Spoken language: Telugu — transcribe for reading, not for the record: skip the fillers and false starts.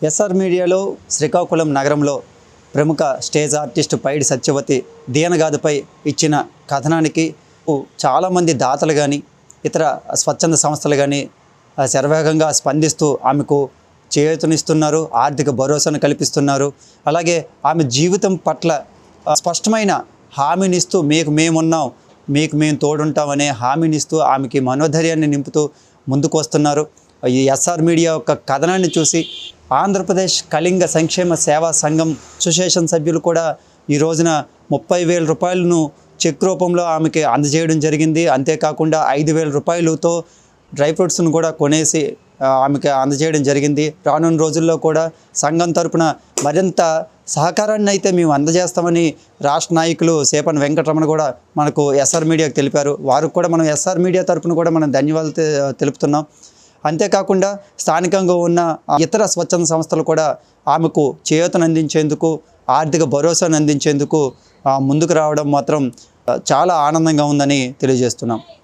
ఎస్ఆర్ మీడియాలో శ్రీకాకుళం నగరంలో ప్రముఖ స్టేజ్ ఆర్టిస్ట్ పైడి సత్యవతి దీనగాథపై ఇచ్చిన కథనానికి చాలామంది దాతలు కానీ ఇతర స్వచ్ఛంద సంస్థలు కానీ శరవేగంగా స్పందిస్తూ ఆమెకు చేయూతనిస్తున్నారు, ఆర్థిక భరోసాను కల్పిస్తున్నారు. అలాగే ఆమె జీవితం పట్ల స్పష్టమైన హామీనిస్తూ మీకు మేమున్నాం, మీకు మేము తోడుంటామనే హామీనిస్తూ ఆమెకి మనోధైర్యాన్ని నింపుతూ ముందుకు వస్తున్నారు. ఈ ఎస్ఆర్ మీడియా యొక్క కథనాన్ని చూసి ఆంధ్రప్రదేశ్ కళింగ సంక్షేమ సేవా సంఘం అసోసియేషన్ సభ్యులు కూడా ఈ రోజున 30,000 రూపాయలను చెక్ రూపంలో ఆమెకి అందజేయడం జరిగింది. అంతేకాకుండా 5,000 రూపాయలతో డ్రై ఫ్రూట్స్ను కూడా కొనేసి ఆమెకి అందజేయడం జరిగింది. రానున్న రోజుల్లో కూడా సంఘం తరపున మరింత సహకారాన్ని అయితే మేము అందజేస్తామని రాష్ట్ర నాయకులు సేపన్ వెంకటరమణ కూడా మనకు ఎస్ఆర్ మీడియాకు తెలిపారు. వారికి కూడా మనం ఎస్ఆర్ మీడియా తరపున కూడా మనం ధన్యవాదాలు తెలుపుతున్నాం. అంతేకాకుండా స్థానికంగా ఉన్న ఇతర స్వచ్ఛంద సంస్థలు కూడా ఆమెకు చేయూతను అందించేందుకు, ఆర్థిక భరోసాను అందించేందుకు ముందుకు రావడం మాత్రం చాలా ఆనందంగా ఉందని తెలియజేస్తున్నాం.